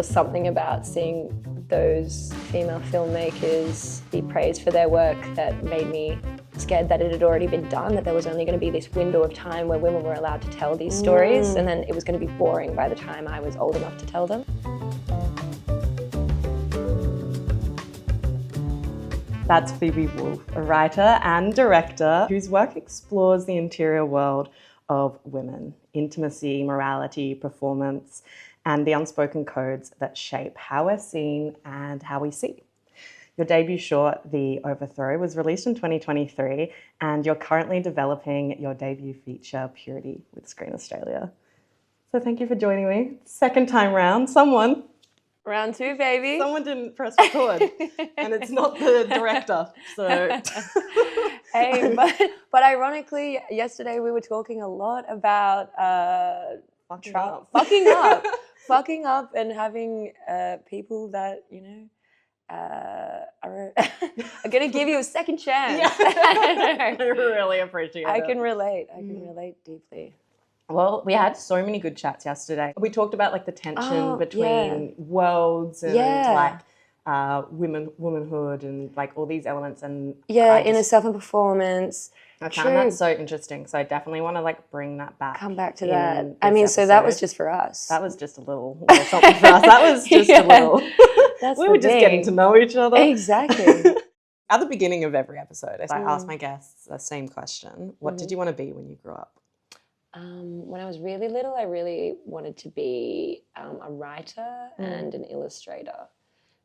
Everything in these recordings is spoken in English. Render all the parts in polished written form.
was something about seeing those female filmmakers be praised for their work that made me scared that it had already been done, that there was only going to be this window of time where women were allowed to tell these stories, and then it was going to be boring by the time I was old enough to tell them. That's Phoebe Wolfe, a writer and director whose work explores the interior world of women, intimacy, morality, performance, and the unspoken codes that shape how we're seen and how we see. Your debut short, The Overthrow, was released in 2023, and you're currently developing your debut feature, Purity, with Screen Australia. So thank you for joining me. Second time round, Round two, baby. Someone didn't press record, and it's not the director, so... Hey, but ironically, yesterday we were talking a lot about fucking up and having people that, you know, are going to give you a second chance. Yeah. I really appreciate it. I can relate deeply. Well, we had so many good chats yesterday. We talked about like the tension between worlds and like womanhood and like all these elements, and inner self and performance. I found that so interesting. So I definitely want to like bring that back. Come back to that. I mean, so that was just for us. That was just a little something for us. That was just a little. We were just getting to know each other. Exactly. At the beginning of every episode, I ask my guests the same question. What did you want to be when you grew up? When I was really little, I really wanted to be a writer and an illustrator,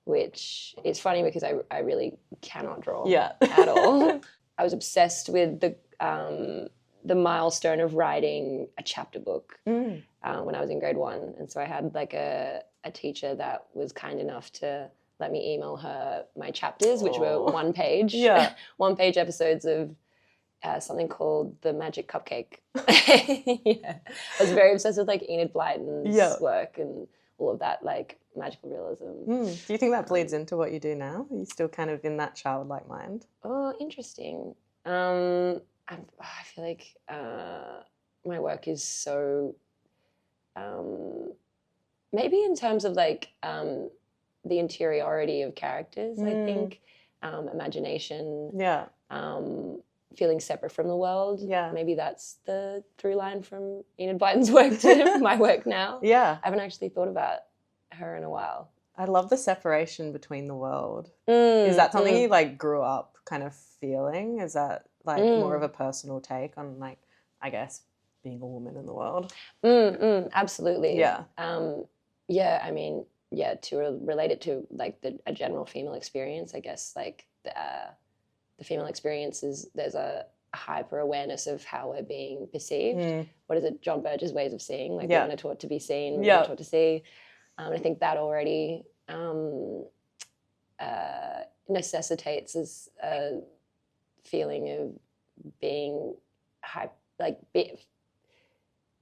which is funny because I really cannot draw at all. I was obsessed with the milestone of writing a chapter book when I was in grade 1. And so I had like a teacher that was kind enough to let me email her my chapters, which were one-page episodes of something called The Magic Cupcake. I was very obsessed with like Enid Blyton's work and all of that like magical realism. Do you think that bleeds into what you do now? Are you still kind of in that childlike mind? Oh, interesting. I feel like my work is so maybe in terms of like the interiority of characters, I think, imagination, feeling separate from the world. Yeah. Maybe that's the through line from Enid Blyton's work to my work now. Yeah. I haven't actually thought about her in a while. I love the separation between the world. Is that something you like grew up kind of feeling? Is that like more of a personal take on like, I guess, being a woman in the world? Absolutely. Yeah. I mean, to relate it to like a general female experience, I guess like the female experience is there's a hyper awareness of how we're being perceived. What is it? John Berger's ways of seeing, like women are taught to be seen, women are taught to see. I think that already necessitates this feeling of being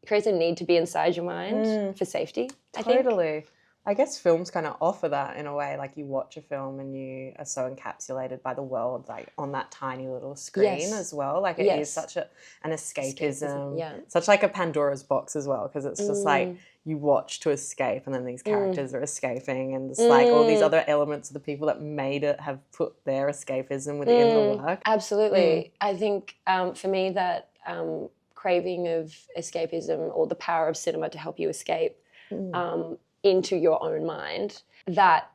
creates a need to be inside your mind for safety. Totally. I guess films kind of offer that in a way, like you watch a film and you are so encapsulated by the world, like on that tiny little screen as well. Like it is such an escapism, such like a Pandora's box as well, because it's just like you watch to escape and then these characters are escaping and it's like all these other elements of the people that made it have put their escapism within the work. Absolutely. I think for me that craving of escapism or the power of cinema to help you escape into your own mind, that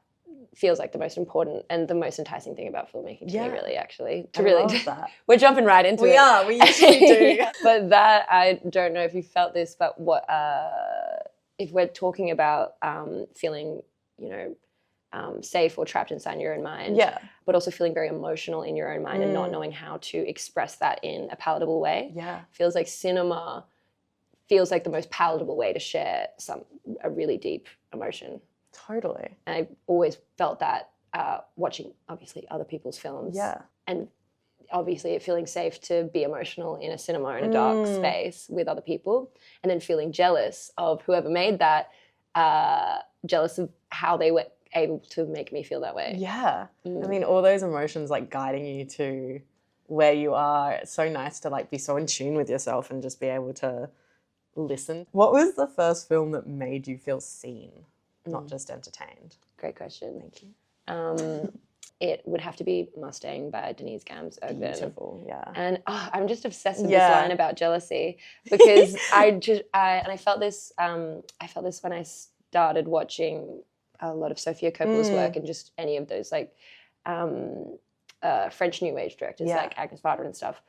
feels like the most important and the most enticing thing about filmmaking to me, really, actually. I love that. We're jumping right into it. We usually do. But that, I don't know if you felt this, but what if we're talking about feeling, you know, safe or trapped inside your own mind, but also feeling very emotional in your own mind and not knowing how to express that in a palatable way, feels like cinema feels like the most palatable way to share a really deep emotion. Totally. And I always felt that watching, obviously, other people's films. Yeah. And obviously feeling safe to be emotional in a cinema in a dark space with other people, and then feeling jealous of whoever made that, jealous of how they were able to make me feel that way. Yeah. I mean, all those emotions like guiding you to where you are. It's so nice to like be so in tune with yourself and just be able to listen. What was the first film that made you feel seen? not just entertained? Great question. Thank you. It would have to be Mustang by Denise Gams-Ogden. Beautiful, yeah. And I'm just obsessed with this line about jealousy, because I felt this when I started watching a lot of Sofia Coppola's work, and just any of those like French New Age directors like Agnes Varda and stuff.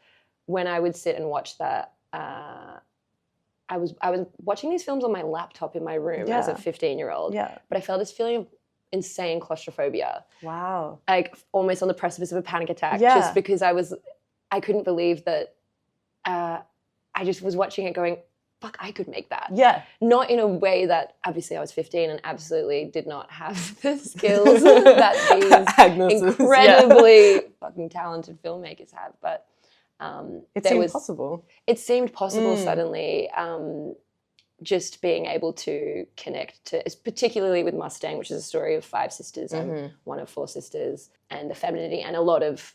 When I would sit and watch that, I was watching these films on my laptop in my room as a 15-year-old. Yeah. But I felt this feeling of insane claustrophobia. Wow. Like almost on the precipice of a panic attack, just because I couldn't believe that I just was watching it going, fuck, I could make that. Yeah. Not in a way that, obviously I was 15 and absolutely did not have the skills that these incredibly fucking talented filmmakers have, but it seemed possible. It seemed possible suddenly. Just being able to connect to, particularly with Mustang, which is a story of 5 sisters and one of 4 sisters, and the femininity, and a lot of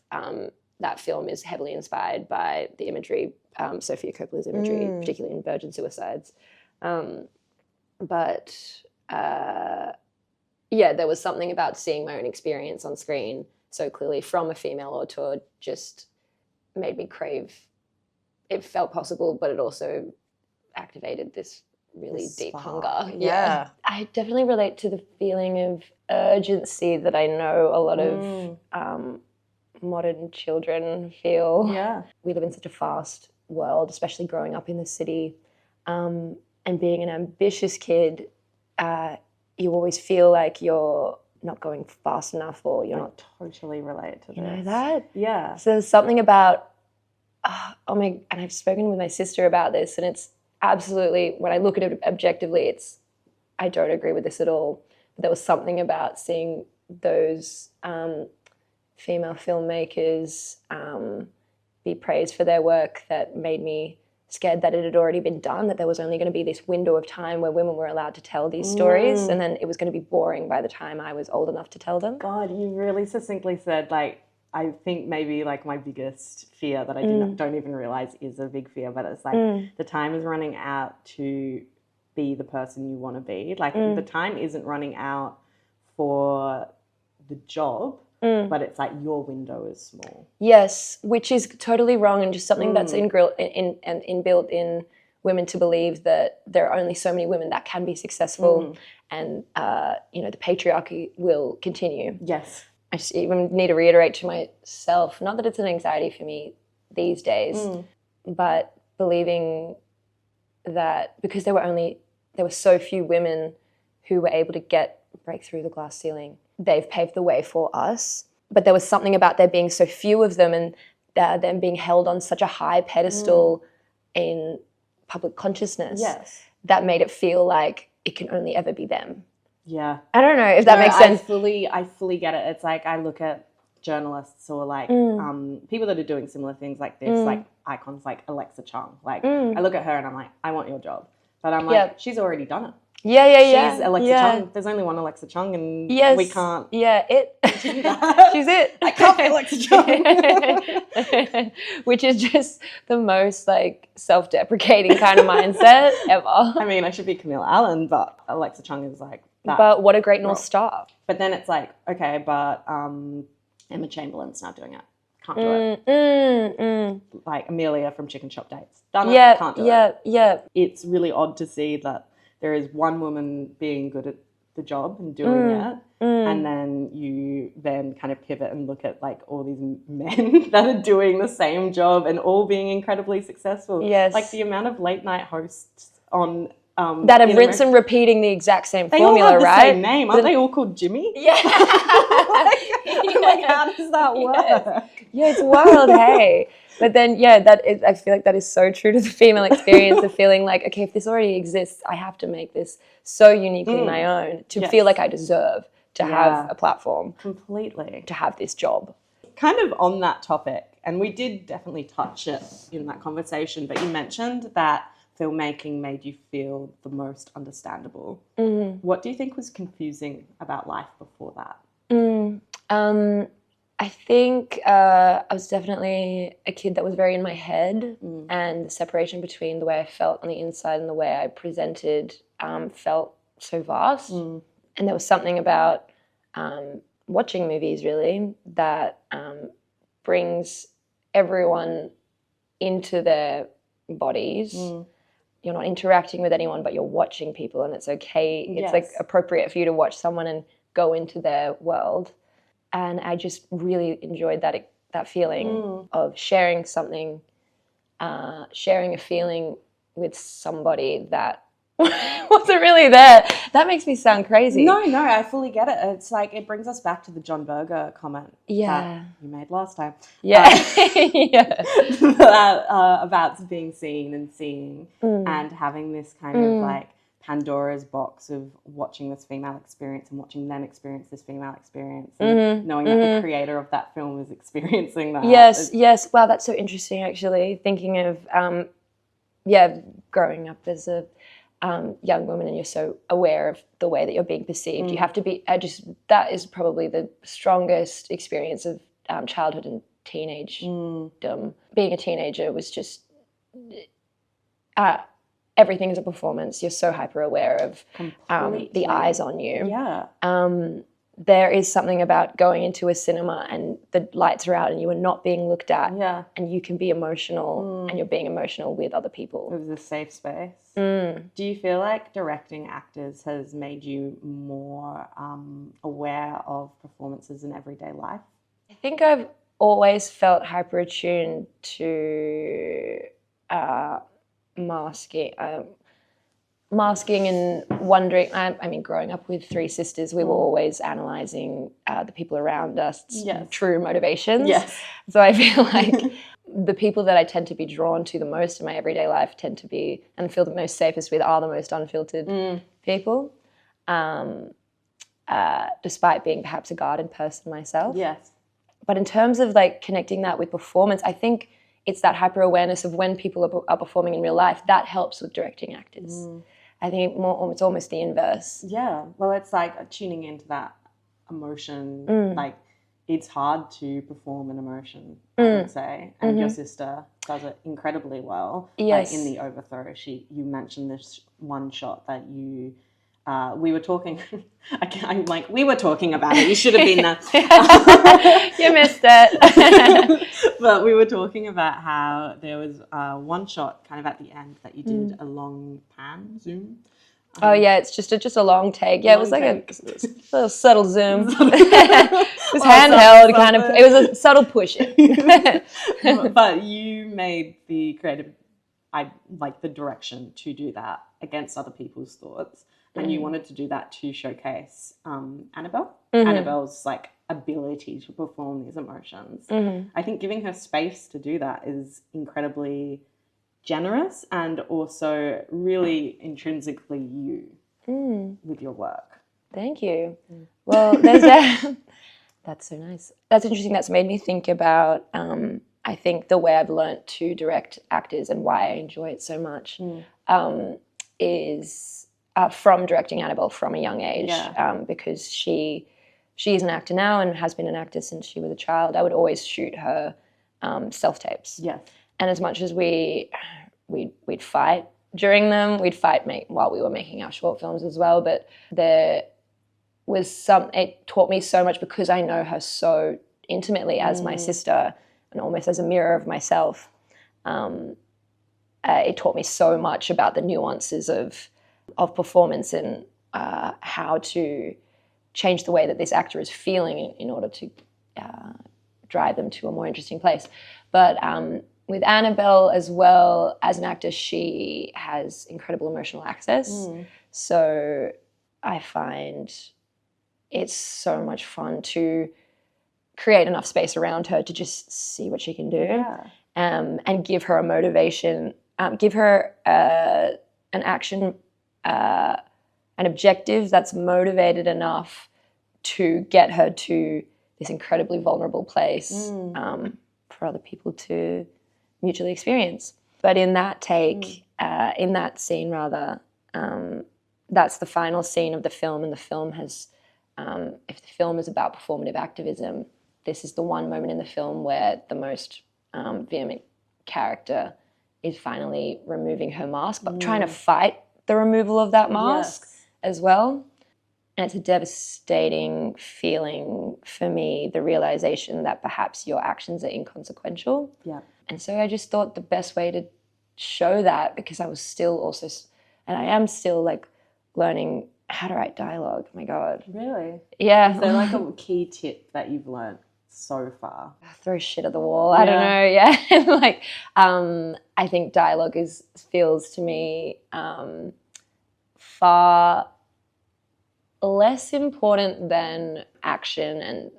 that film is heavily inspired by the imagery, Sofia Coppola's imagery, particularly in Virgin Suicides. But there was something about seeing my own experience on screen so clearly from a female auteur just made me crave. It felt possible, but it also activated this really deep hunger. Yeah. I definitely relate to the feeling of urgency that I know a lot of modern children feel. Yeah. We live in such a fast world, especially growing up in the city, and being an ambitious kid, you always feel like you're not going fast enough, or you're not. Totally relate to this. You know that? Yeah. So there's something about, and I've spoken with my sister about this, and it's absolutely, when I look at it objectively, I don't agree with this at all. But there was something about seeing those female filmmakers be praised for their work that made me scared that it had already been done, that there was only going to be this window of time where women were allowed to tell these stories, and then it was going to be boring by the time I was old enough to tell them. God, you really succinctly said, like, I think maybe like my biggest fear that I don't even realize is a big fear, but it's like the time is running out to be the person you want to be. Like the time isn't running out for the job, but it's like your window is small. Yes, which is totally wrong, and just something that's inbuilt in women to believe that there are only so many women that can be successful, and the patriarchy will continue. Yes. I just even need to reiterate to myself, not that it's an anxiety for me these days, but believing that because there were so few women who were able to break through the glass ceiling, they've paved the way for us. But there was something about there being so few of them, and them being held on such a high pedestal in public consciousness, that made it feel like it can only ever be them. Yeah. I don't know if that makes sense. I fully get it. It's like I look at journalists or like people that are doing similar things like this, like icons like Alexa Chung. Like I look at her and I'm like, I want your job. But I'm like, she's already done it. She's Alexa Chung. There's only one Alexa Chung, and we can't. Yeah, she's it. I can't be Alexa Chung. Which is just the most like self-deprecating kind of mindset ever. I mean, I should be Camille Allen, but Alexa Chung is like that. But what a great North Star. But then it's like, okay, but Emma Chamberlain's not doing it. Can't do it. Like Amelia from Chicken Shop Dates. Done it, can't do it. Yeah. It's really odd to see that there is one woman being good at the job and doing it, and then you then kind of pivot and look at like all these men that are doing the same job and all being incredibly successful. Yes. Like the amount of late night hosts on that have rinsed and repeating the exact same formula, they all have the right? Same name. Aren't they all called Jimmy? Yeah. like, how does that work? Yeah, it's wild, hey. But then, I feel like that is so true to the female experience of feeling like, okay, if this already exists, I have to make this so uniquely my own to feel like I deserve to have a platform. Completely. To have this job. Kind of on that topic, and we did definitely touch it in that conversation, but you mentioned that filmmaking made you feel the most understandable. What do you think was confusing about life before that? I think I was definitely a kid that was very in my head, and the separation between the way I felt on the inside and the way I presented felt so vast. And there was something about watching movies really that brings everyone into their bodies. You're not interacting with anyone, but you're watching people, and it's okay. It's like appropriate for you to watch someone and go into their world. And I just really enjoyed that feeling of sharing something, sharing a feeling with somebody that wasn't really there. That makes me sound crazy. No, I fully get it. It's like it brings us back to the John Berger comment that you made last time. About being seen and seeing and having this kind of like Pandora's box of watching this female experience and watching them experience this female experience and knowing that the creator of that film is experiencing that. Yes. Wow, that's so interesting actually. Thinking of, growing up as a young woman and you're so aware of the way that you're being perceived. You have to be, that is probably the strongest experience of childhood and teenagedom. Being a teenager was just, everything is a performance. You're so hyper aware of the eyes on you. Yeah. There is something about going into a cinema and the lights are out and you are not being looked at. Yeah. And you can be emotional and you're being emotional with other people. It was a safe space. Do you feel like directing actors has made you more aware of performances in everyday life? I think I've always felt hyper attuned to masking and wondering. I mean, growing up with three sisters, we were always analysing the people around us' true motivations. Yes. So I feel like the people that I tend to be drawn to the most in my everyday life tend to be, and feel the most safest with, are the most unfiltered people, despite being perhaps a guarded person myself. Yes. But in terms of like connecting that with performance, I think it's that hyper awareness of when people are performing in real life that helps with directing actors. I think it's almost the inverse. Yeah. Well, it's like tuning into that emotion. Like it's hard to perform an emotion, I would say. And your sister does it incredibly well. Yes. Like in the overthrow, you mentioned this one shot that you. We were talking. I'm like, we were talking about it. You should have been there. You missed it. But we were talking about how there was one shot kind of at the end that you did a long pan zoom. It's just a long take. Yeah, it was like a little subtle zoom. It was handheld, kind of. It was a subtle push. But you made the creative, the direction to do that against other people's thoughts. And you wanted to do that to showcase Annabelle. Annabelle's like ability to perform these emotions. I think giving her space to do that is incredibly generous and also really intrinsically you with your work. Thank you. Well, that's so nice. That's interesting. That's made me think about, I think, the way I've learnt to direct actors and why I enjoy it so much is from directing Annabelle from a young age, because she is an actor now and has been an actor since she was a child. I would always shoot her self-tapes. Yes. And as much as we'd fight during them, we'd fight while we were making our short films as well. But there was it taught me so much because I know her so intimately as my sister and almost as a mirror of myself. It taught me so much about the nuances of performance and how to change the way that this actor is feeling in order to drive them to a more interesting place. But with Annabelle as well, as an actor, she has incredible emotional access. So I find it's so much fun to create enough space around her to just see what she can do and give her a motivation, give her an action, an objective that's motivated enough to get her to this incredibly vulnerable place for other people to mutually experience. But in that take, in that scene rather, that's the final scene of the film, and the film has, if the film is about performative activism, this is the one moment in the film where the most vehement character is finally removing her mask, but trying to fight the removal of that mask as well. And it's a devastating feeling for me, the realization that perhaps your actions are inconsequential. Yeah. And so I just thought the best way to show that, because I was still also, and I am still like learning how to write dialogue. Oh my God. Really? Yeah. Is there like a key tip that you've learned so far? Throw shit at the wall. I don't know. Yeah. Like, I think dialogue feels to me far less important than action and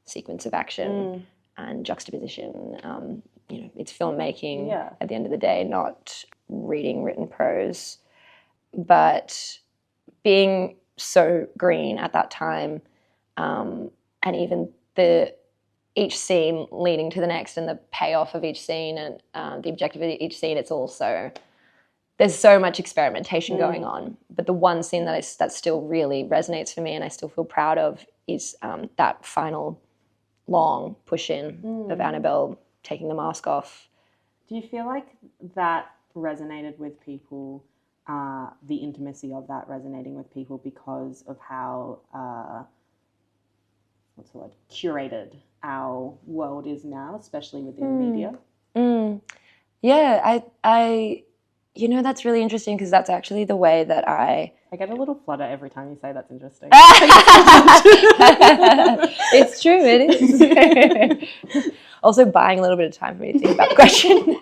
sequence of action and juxtaposition. It's filmmaking at the end of the day, not reading written prose. But being so green at that time, and even each scene leading to the next and the payoff of each scene and the objective of each scene, it's also, there's so much experimentation going on. But the one scene that still really resonates for me and I still feel proud of is that final long push-in of Annabelle taking the mask off. Do you feel like that resonated with people, the intimacy of that resonating with people because of how, curated our world is now, especially within media? Yeah, I that's really interesting because that's actually the way that I get a little flutter every time you say that's interesting. It's true, it is. Also buying a little bit of time for me to think about the question.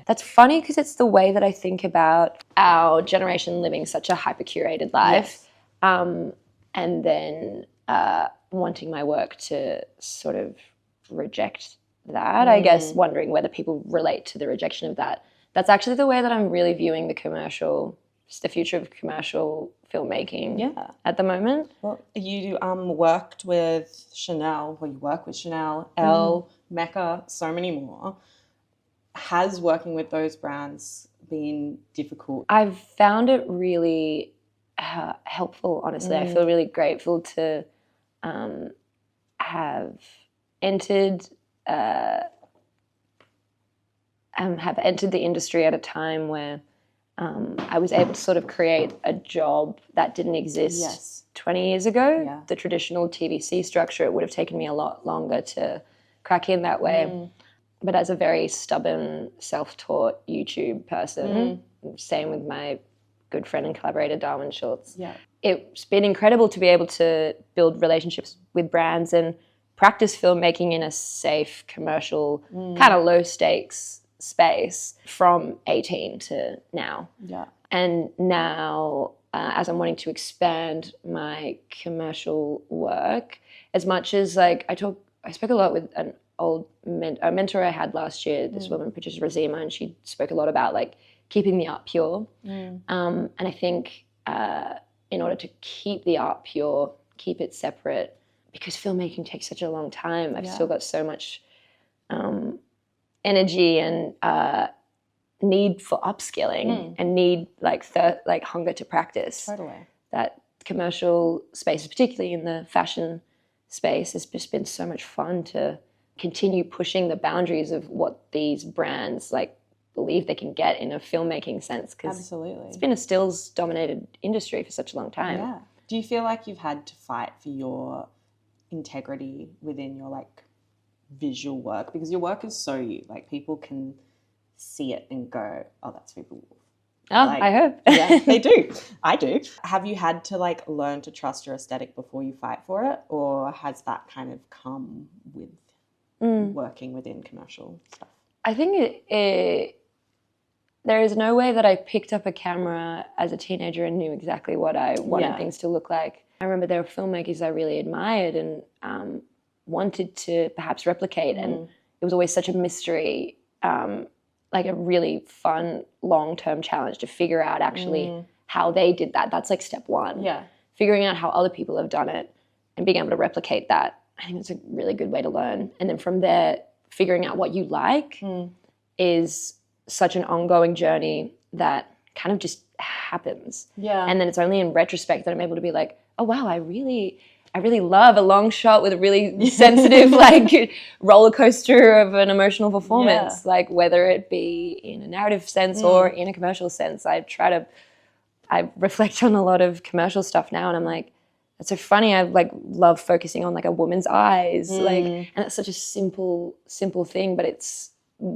That's funny because it's the way that I think about our generation living such a hyper-curated life. Yes. And then wanting my work to sort of reject that, I guess, wondering whether people relate to the rejection of that. That's actually the way that I'm really viewing the future of commercial filmmaking at the moment. Well, you worked with Chanel, you work with Chanel, Elle, Mecca, so many more. Has working with those brands been difficult? I've found it really helpful, honestly. I feel really grateful to have entered the industry at a time where I was able to sort of create a job that didn't exist 20 years ago. Yeah. The traditional TVC structure, it would have taken me a lot longer to crack in that way. But as a very stubborn, self-taught YouTube person, same with my good friend and collaborator, Darwin Schultz, it's been incredible to be able to build relationships with brands and practice filmmaking in a safe, commercial, kind of low-stakes space from 18 to now. Yeah. And now, as I'm wanting to expand my commercial work, as much as like I spoke a lot with an old mentor I had last year, this woman, Patricia Razima, and she spoke a lot about like keeping the art pure. And I think in order to keep the art pure, keep it separate, because filmmaking takes such a long time, I've still got so much energy and need for upskilling and need like hunger to practice. Totally. That commercial space, particularly in the fashion space, has just been so much fun to continue pushing the boundaries of what these brands like believe they can get in a filmmaking sense. Absolutely. It's been a stills dominated industry for such a long time. Yeah. Do you feel like you've had to fight for your integrity within your like visual work, because your work is so you, like people can see it and go, oh, that's Phoebe Wolfe. Oh, like, I hope. Yeah, they do. I do. Have you had to like learn to trust your aesthetic before you fight for it, or has that kind of come with working within commercial stuff? I think there is no way that I picked up a camera as a teenager and knew exactly what I wanted things to look like. I remember there were filmmakers I really admired and wanted to perhaps replicate, and it was always such a mystery, like a really fun long-term challenge to figure out actually how they did that. That's like step one. Yeah. Figuring out how other people have done it and being able to replicate that. I think it's a really good way to learn. And then from there, figuring out what you like is such an ongoing journey that kind of just happens. Yeah. And then it's only in retrospect that I'm able to be like, oh wow, I really love a long shot with a really sensitive like roller coaster of an emotional performance, like whether it be in a narrative sense or in a commercial sense. I reflect on a lot of commercial stuff now and I'm like, it's so funny. I like love focusing on like a woman's eyes, like, and it's such a simple thing, but it's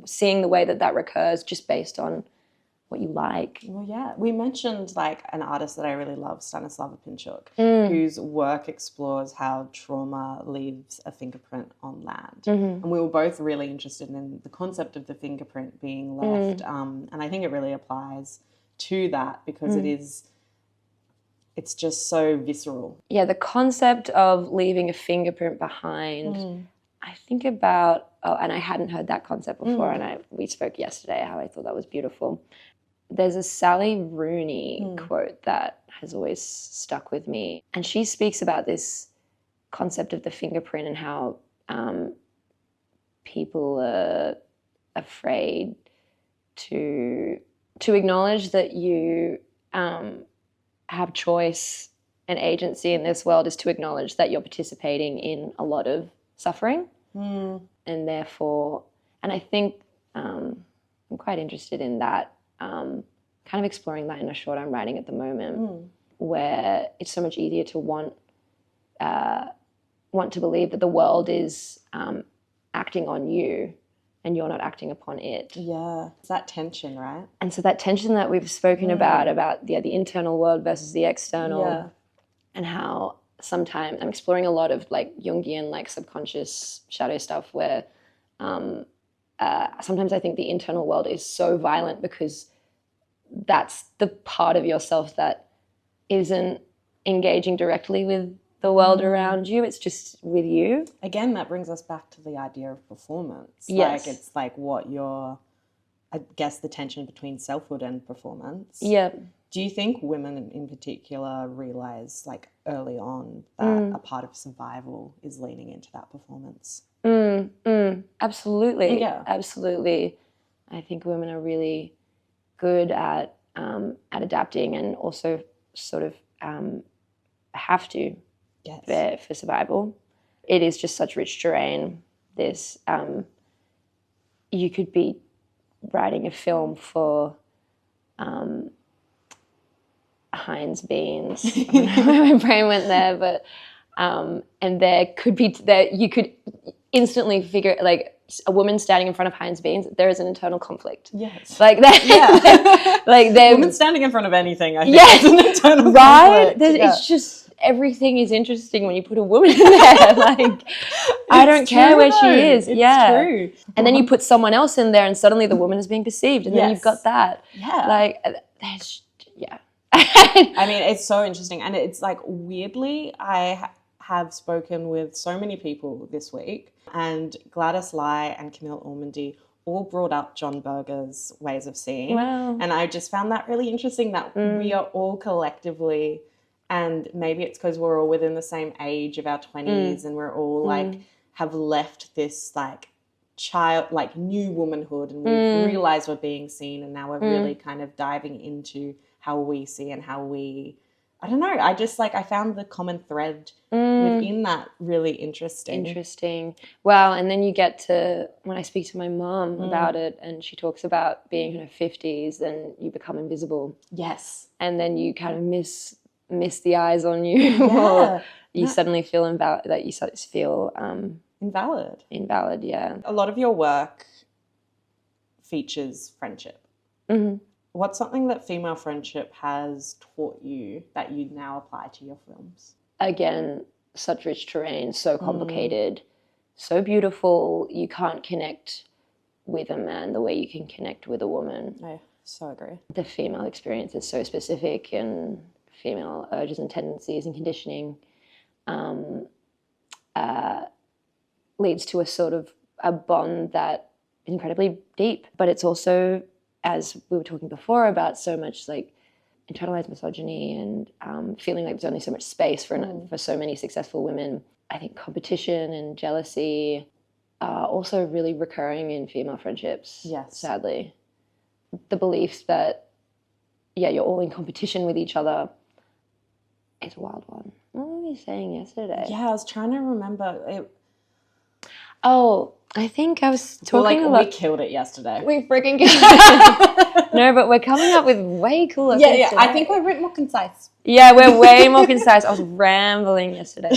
seeing the way that recurs just based on what you like. Well, yeah. We mentioned like an artist that I really love, Stanislava Pinchuk, whose work explores how trauma leaves a fingerprint on land. And we were both really interested in the concept of the fingerprint being left. And I think it really applies to that because it's just so visceral. Yeah, the concept of leaving a fingerprint behind, I think about, and I hadn't heard that concept before, and we spoke yesterday how I thought that was beautiful. There's a Sally Rooney quote that has always stuck with me, and she speaks about this concept of the fingerprint and how people are afraid to acknowledge that you have choice and agency in this world, is to acknowledge that you're participating in a lot of suffering. And therefore, and I think I'm quite interested in that, kind of exploring that in a short I'm writing at the moment, where it's so much easier to want to believe that the world is acting on you and you're not acting upon it. Yeah, it's that tension, right? And so that tension that we've spoken about the internal world versus the external, and how sometimes I'm exploring a lot of like Jungian, like subconscious shadow stuff where sometimes I think the internal world is so violent because that's the part of yourself that isn't engaging directly with the world around you. It's just with you. Again, that brings us back to the idea of performance. Yes. Like it's like what you're, I guess, the tension between selfhood and performance. Yeah. Do you think women in particular realize like early on that a part of survival is leaning into that performance? Absolutely. Yeah. Absolutely. I think women are really good at adapting and also sort of have to for survival. It is just such rich terrain. There's you could be writing a film for Heinz beans. I don't know where my brain went there, but and there could be you could instantly figure, like, a woman standing in front of Heinz beans, there is an internal conflict. Yes. Like that. Yeah. Like they're women standing in front of anything, I think, is an internal right? conflict. It's just everything is interesting when you put a woman in there. Like, I don't care where she is. It's true. And then you put someone else in there and suddenly the woman is being perceived, and then you've got that. Yeah. Like, there's, I mean, it's so interesting. And it's like, weirdly, I have spoken with so many people this week, and Gladys Lai and Camille Ormandy all brought up John Berger's ways of seeing. Wow. And I just found that really interesting that we are all collectively, and maybe it's because we're all within the same age of our 20s and we're all like have left this like child, like new womanhood, and we've realized we're being seen, and now we're really kind of diving into how we see and how we, I don't know, I just like, I found the common thread within that really interesting. Wow. And then you get to, when I speak to my mom about it, and she talks about being in her 50s, then you become invisible. Yes. And then you kind of miss the eyes on you. Yeah. Or you suddenly feel invalid, Invalid, yeah. A lot of your work features friendship. Mm-hmm. What's something that female friendship has taught you that you now apply to your films? Again, such rich terrain, so complicated, so beautiful. You can't connect with a man the way you can connect with a woman. I so agree. The female experience is so specific, and female urges and tendencies and conditioning leads to a sort of a bond that is incredibly deep. But it's also, as we were talking before, about so much like internalized misogyny and feeling like there's only so much space for so many successful women. I think competition and jealousy are also really recurring in female friendships. Yes. Sadly. The belief that, you're all in competition with each other is a wild one. What were we saying yesterday? Yeah, I was trying to remember. Oh, I think I was talking a lot. We killed it yesterday. We freaking killed it. No, but we're coming up with way cooler things. Yeah. I think we're a bit more concise. Yeah, we're way more concise. I was rambling yesterday.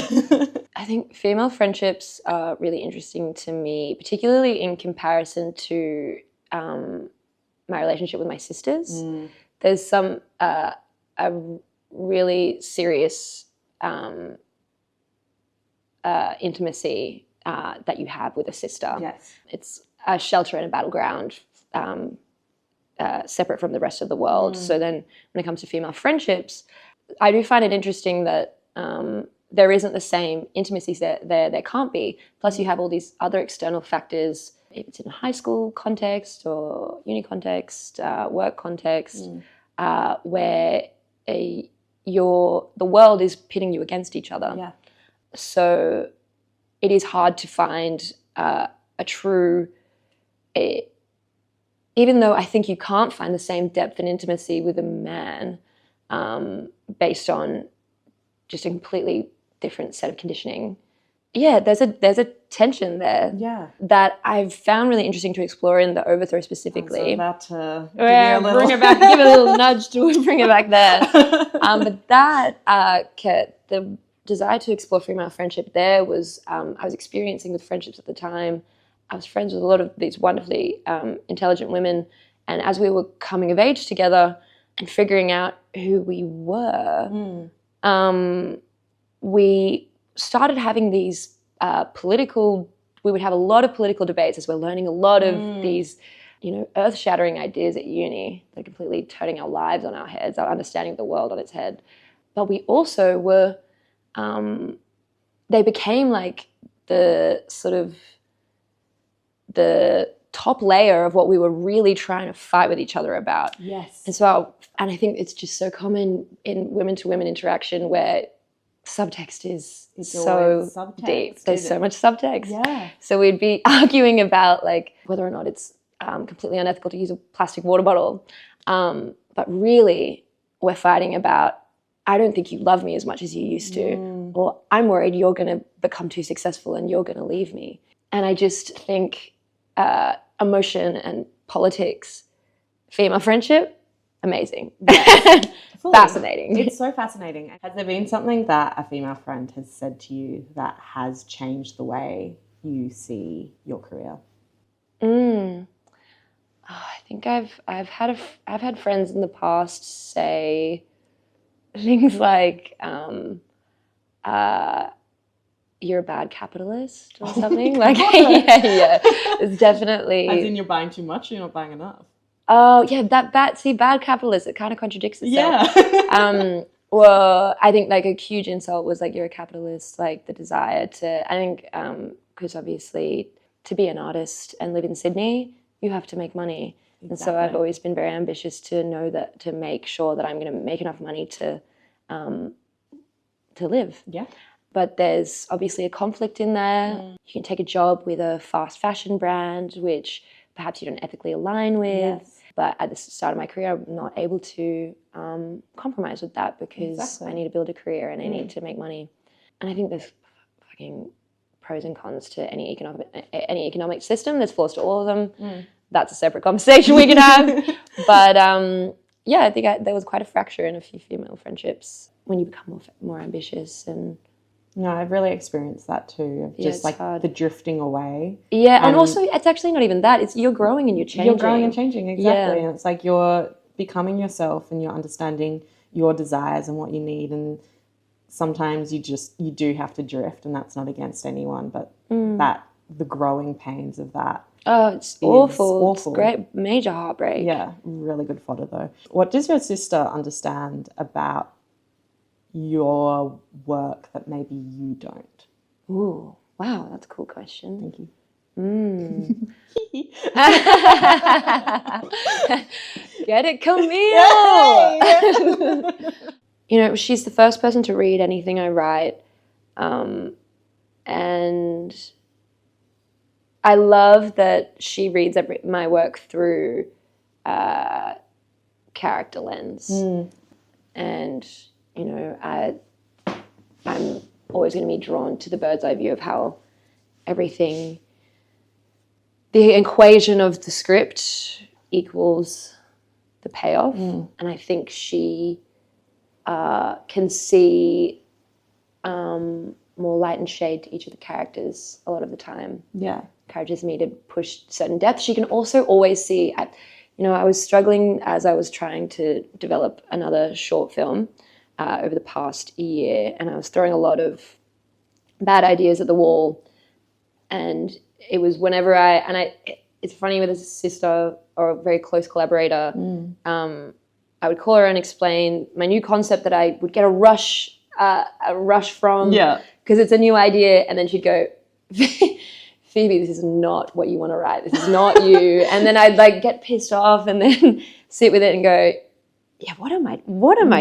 I think female friendships are really interesting to me, particularly in comparison to my relationship with my sisters. There's some a really serious intimacy that you have with a sister. Yes. It's a shelter and a battleground, separate from the rest of the world. So then when it comes to female friendships, I do find it interesting that there isn't the same intimacy there can't be. Plus you have all these other external factors, if it's in a high school context or uni context, work context, where the world is pitting you against each other. Yeah. So it is hard to find a true, even though I think you can't find the same depth and intimacy with a man based on just a completely different set of conditioning. Yeah, there's a tension there. Yeah. That I've found really interesting to explore in the overthrow specifically. I was about to bring it back, give it a little nudge to bring it back there. But that the desire to explore female friendship there was I was experiencing with friendships at the time. I was friends with a lot of these wonderfully intelligent women, and as we were coming of age together and figuring out who we were, we started having these we would have a lot of political debates as we're learning a lot of these, earth-shattering ideas at uni. They're completely turning our lives on our heads, our understanding of the world on its head. But we also were, they became like the sort of the top layer of what we were really trying to fight with each other about. Yes. And I think it's just so common in women-to-women interaction where subtext is so deep. There's so much subtext. Yeah. So we'd be arguing about like whether or not it's completely unethical to use a plastic water bottle. But really we're fighting about, I don't think you love me as much as you used to, or I'm worried you're going to become too successful and you're going to leave me. And I just think emotion and politics, female friendship, amazing. Yes. Fascinating. It's so fascinating. Has there been something that a female friend has said to you that has changed the way you see your career? I think I've had friends in the past say things like you're a bad capitalist or something. Like yeah. It's definitely, as in you're buying too much, you're not buying enough. Oh yeah, bad capitalist, it kind of contradicts itself. Yeah. Well, I think like a huge insult was like you're a capitalist, like the desire to, I think because obviously to be an artist and live in Sydney, you have to make money. Exactly. And so I've always been very ambitious to know that, to make sure that I'm going to make enough money to live. Yeah. But there's obviously a conflict in there. You can take a job with a fast fashion brand, which perhaps you don't ethically align with. Yes. But at the start of my career, I'm not able to compromise with that because I need to build a career and I need to make money. And I think there's fucking pros and cons to any economic system. There's flaws to all of them. That's a separate conversation we can have. But yeah, I think there was quite a fracture in a few female friendships when you become more ambitious. And no, I've really experienced that too. Just like hard. The drifting away. Yeah, and also it's actually not even that. It's you're growing and you're changing. You're growing and changing, exactly. Yeah. And it's like you're becoming yourself and you're understanding your desires and what you need. And sometimes you do have to drift, and that's not against anyone, but the growing pains of that. Oh, it's awful. It's great, major heartbreak. Yeah, really good fodder though. What does your sister understand about your work that maybe you don't? Ooh, wow, that's a cool question. Thank you. Get it, Camille? She's the first person to read anything I write. And I love that she reads my work through character lens. And I'm always going to be drawn to the bird's eye view of how everything the equation of the script equals the payoff. And I think she can see more light and shade to each of the characters a lot of the time. Yeah. Encourages me to push certain depth. She can also always see, I was struggling as I was trying to develop another short film over the past year, and I was throwing a lot of bad ideas at the wall. And it was whenever it's funny with a sister or a very close collaborator, I would call her and explain my new concept that I would get a rush from, because it's a new idea, and then she'd go, Phoebe, this is not what you want to write. This is not you. And then I'd like get pissed off and then sit with it and go, yeah, what am I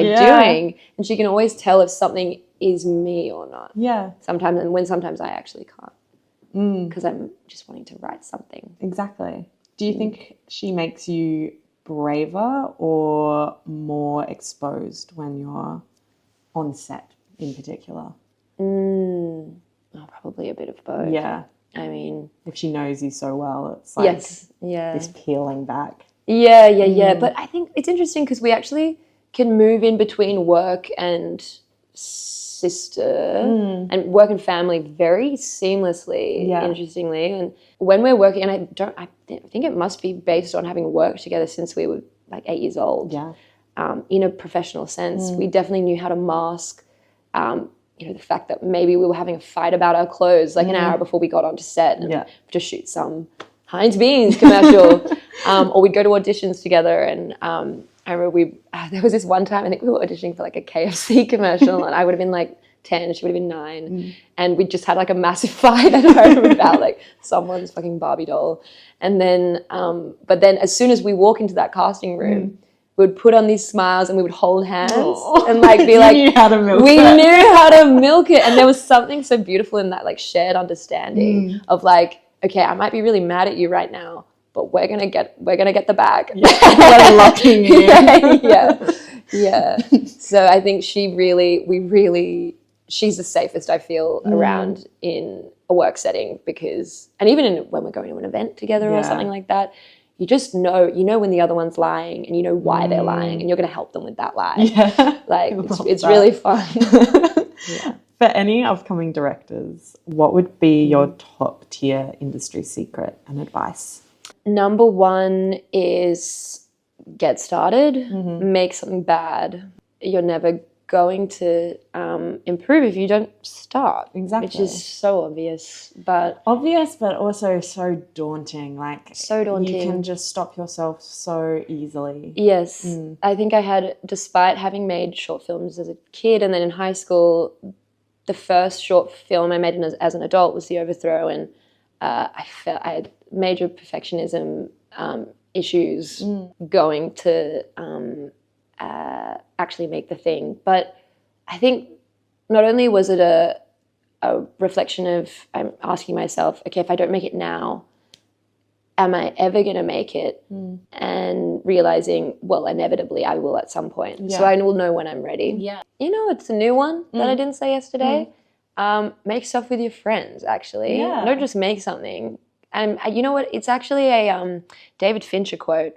doing? And she can always tell if something is me or not. Yeah. Sometimes I actually can't, because I'm just wanting to write something. Exactly. Do you think she makes you braver or more exposed when you're on set in particular? Probably a bit of both. Yeah. I mean, if she knows you so well, it's like this peeling back. Yeah. But I think it's interesting because we actually can move in between work and sister and work and family very seamlessly, interestingly. And when we're working, and I think it must be based on having worked together since we were like 8 years old. Yeah. In a professional sense, we definitely knew how to mask the fact that maybe we were having a fight about our clothes like an hour before we got onto set and to shoot some Heinz Beans commercial, or we'd go to auditions together. And I remember there was this one time, I think we were auditioning for like a KFC commercial, and I would have been like 10, she would have been 9, and we just had like a massive fight at home about like someone's fucking Barbie doll. And then, but then as soon as we walk into that casting room, we would put on these smiles and we would hold hands and like be like, we knew how to milk it. And there was something so beautiful in that like shared understanding of like, okay, I might be really mad at you right now, but we're gonna get the bag. We're locking in. Yeah. So I think she's the safest I feel around in a work setting, because, and even when we're going to an event together or something like that, you just know when the other one's lying, and you know why they're lying, and you're going to help them with that lie. Yeah. Like, it's really fun. For any upcoming directors, what would be your top tier industry secret and advice? Number one is get started, make something bad. You're never going to improve if you don't start. Exactly. Which is so obvious, but also so daunting. Like, so daunting. You can just stop yourself so easily. Yes. I think I had, despite having made short films as a kid and then in high school, the first short film I made as an adult was The Overthrow, and I felt I had major perfectionism issues going to actually make the thing. But I think not only was it a reflection of, I'm asking myself, okay, if I don't make it now, am I ever going to make it? And realizing, well, inevitably I will at some point. Yeah. So I will know when I'm ready. Yeah. It's a new one that I didn't say yesterday. Make stuff with your friends, actually. Yeah. Don't just make something. And you know what? It's actually a David Fincher quote.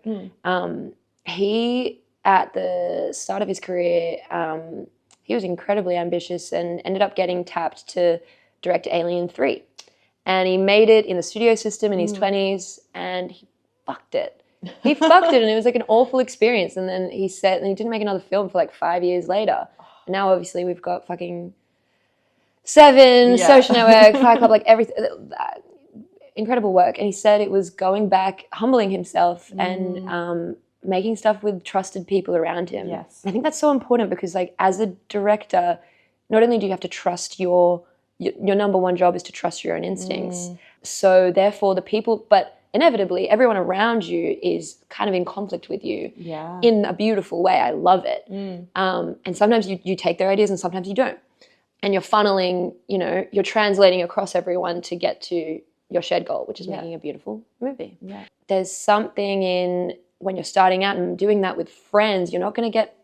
He, at the start of his career, he was incredibly ambitious and ended up getting tapped to direct Alien 3. And he made it in the studio system in his 20s, and he fucked it. He fucked it, and it was like an awful experience. And then he didn't make another film for like 5 years later. And now obviously we've got fucking Seven, Social Network, Fight Club, like everything. Incredible work. And he said it was going back, humbling himself and making stuff with trusted people around him. Yes. I think that's so important, because like as a director, not only do you have to trust your number one job is to trust your own instincts. So therefore the people, but inevitably everyone around you is kind of in conflict with you in a beautiful way. I love it. And sometimes you take their ideas and sometimes you don't. And you're funneling, you're translating across everyone to get to your shared goal, which is making a beautiful movie. Yeah. There's something in when you're starting out and doing that with friends, you're not going to get,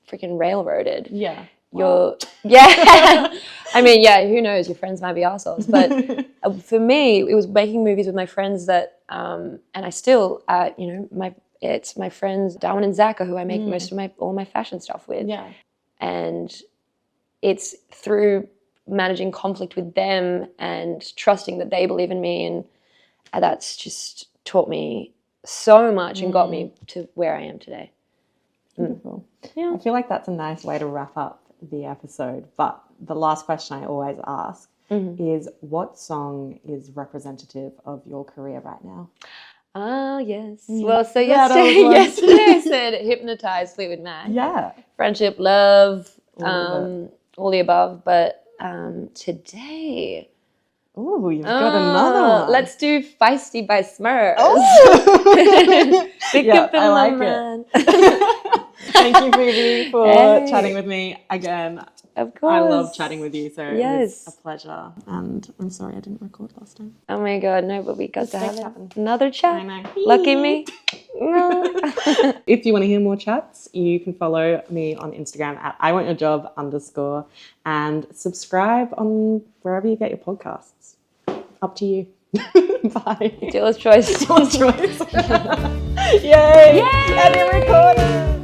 freaking railroaded. Yeah. Yeah. I mean, yeah, who knows? Your friends might be arseholes. But for me, it was making movies with my friends that, and I still, it's my friends Darwin and Zach are who I make most of all my fashion stuff with. Yeah. And it's through managing conflict with them and trusting that they believe in me, and that's just taught me so much and got me to where I am today. Beautiful. Yeah. I feel like that's a nice way to wrap up the episode. But the last question I always ask is, what song is representative of your career right now? Oh, yes. Well, so yesterday I said Hypnotized, Fleetwood Mac. Yeah. Friendship, love, all the above. But today... Oh, you've got another one. Let's do Feisty by Smurfs. Oh! I like it. Thank you, Phoebe, for chatting with me again. Of course. I love chatting with you, so it was a pleasure. And I'm sorry I didn't record last time. Oh my God, no, but we got to have another chat. I know. Lucky me. If you want to hear more chats, you can follow me on Instagram at IWantYourJob_ and subscribe on wherever you get your podcasts. Up to you. Bye. Dealer's choice. Dealer's choice. Yay! Yay! And it recorded.